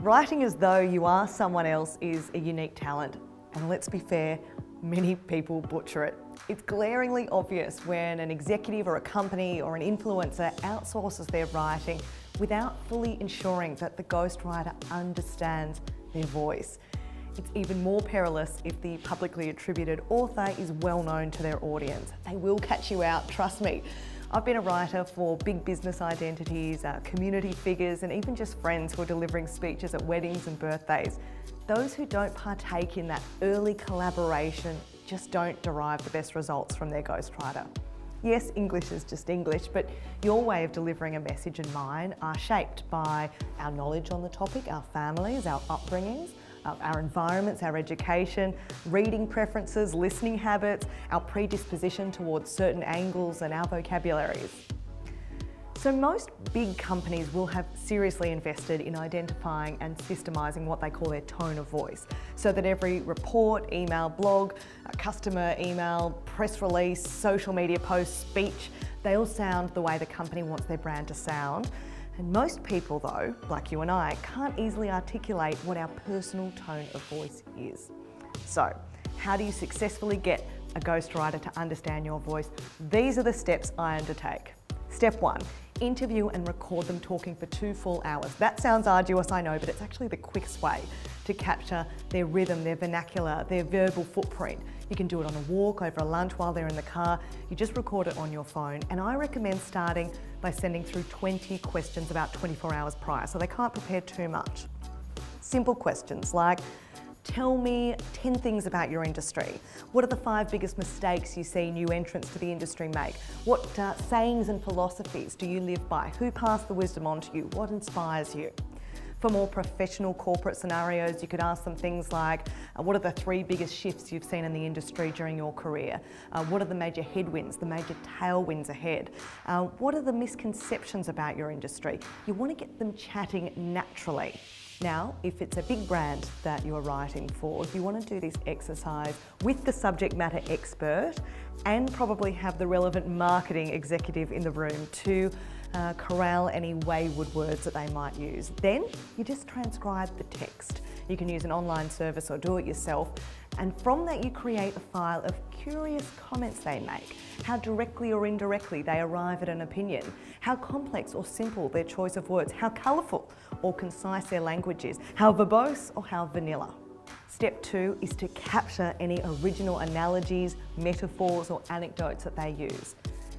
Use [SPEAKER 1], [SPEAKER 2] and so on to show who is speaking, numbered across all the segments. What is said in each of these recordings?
[SPEAKER 1] Writing as though you are someone else is a unique talent, and let's be fair, many people butcher it. It's glaringly obvious when an executive or a company or an influencer outsources their writing without fully ensuring that the ghostwriter understands their voice. It's even more perilous if the publicly attributed author is well known to their audience. They will catch you out, trust me. I've been a writer for big business identities, community figures, and even just friends who are delivering speeches at weddings and birthdays. Those who don't partake in that early collaboration just don't derive the best results from their ghostwriter. Yes, English is just English, but your way of delivering a message and mine are shaped by our knowledge on the topic, our families, our upbringings, our environments, our education, reading preferences, listening habits, our predisposition towards certain angles and our vocabularies. So most big companies will have seriously invested in identifying and systemizing what they call their tone of voice, so that every report, email, blog, customer email, press release, social media post, speech, they all sound the way the company wants their brand to sound. And most people though, like you and I, can't easily articulate what our personal tone of voice is. So, how do you successfully get a ghostwriter to understand your voice? These are the steps I undertake. Step 1, interview and record them talking for 2 full hours. That sounds arduous, I know, but it's actually the quickest way to capture their rhythm, their vernacular, their verbal footprint. You can do it on a walk, over a lunch, while they're in the car. You just record it on your phone. And I recommend starting by sending through 20 questions about 24 hours prior, so they can't prepare too much. Simple questions like, tell me 10 things about your industry. What are the 5 biggest mistakes you see new entrants to the industry make? What sayings and philosophies do you live by? Who passed the wisdom on to you? What inspires you? For more professional corporate scenarios, you could ask them things like, what are the 3 biggest shifts you've seen in the industry during your career? What are the major headwinds, the major tailwinds ahead? What are the misconceptions about your industry? You want to get them chatting naturally. Now, if it's a big brand that you're writing for, you want to do this exercise with the subject matter expert and probably have the relevant marketing executive in the room to corral any wayward words that they might use. Then you just transcribe the text. You can use an online service or do it yourself. And from that you create a file of curious comments they make, how directly or indirectly they arrive at an opinion, how complex or simple their choice of words, how colourful or concise their language is, how verbose or how vanilla. Step 2 is to capture any original analogies, metaphors or anecdotes that they use.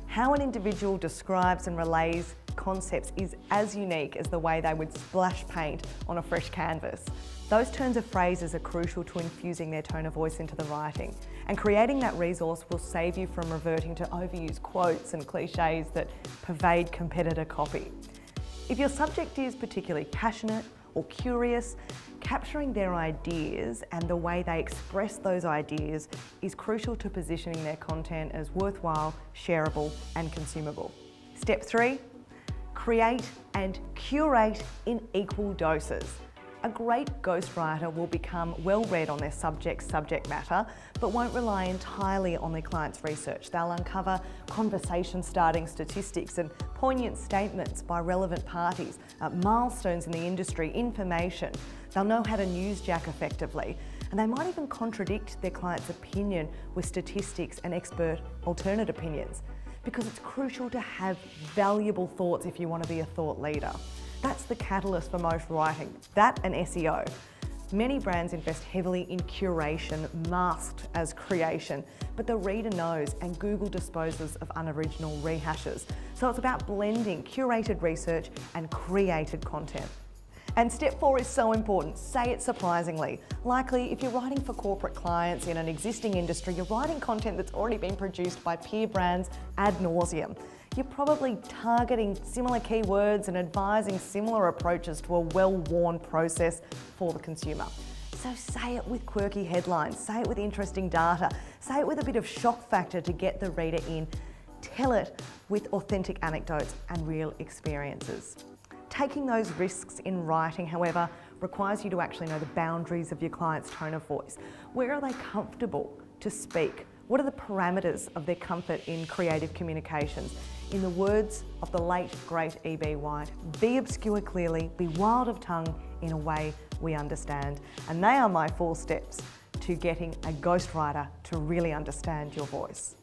[SPEAKER 1] How an individual describes and relays concepts is as unique as the way they would splash paint on a fresh canvas. Those turns of phrases are crucial to infusing their tone of voice into the writing, and creating that resource will save you from reverting to overused quotes and cliches that pervade competitor copy. If your subject is particularly passionate or curious, capturing their ideas and the way they express those ideas is crucial to positioning their content as worthwhile, shareable and consumable. Step 3, create and curate in equal doses. A great ghostwriter will become well read on their subject matter, but won't rely entirely on their client's research. They'll uncover conversation-starting statistics and poignant statements by relevant parties, milestones in the industry, information. They'll know how to newsjack effectively, and they might even contradict their client's opinion with statistics and expert alternate opinions, because it's crucial to have valuable thoughts if you want to be a thought leader. That's the catalyst for most writing, that and SEO. Many brands invest heavily in curation, masked as creation, but the reader knows and Google disposes of unoriginal rehashes. So it's about blending curated research and created content. And step 4 is so important, say it surprisingly. Likely, if you're writing for corporate clients in an existing industry, you're writing content that's already been produced by peer brands ad nauseum. You're probably targeting similar keywords and advising similar approaches to a well-worn process for the consumer. So say it with quirky headlines, say it with interesting data, say it with a bit of shock factor to get the reader in. Tell it with authentic anecdotes and real experiences. Taking those risks in writing, however, requires you to actually know the boundaries of your client's tone of voice. Where are they comfortable to speak? What are the parameters of their comfort in creative communications? In the words of the late, great E.B. White, be obscure clearly, be wild of tongue, in a way we understand. And they are my 4 steps to getting a ghostwriter to really understand your voice.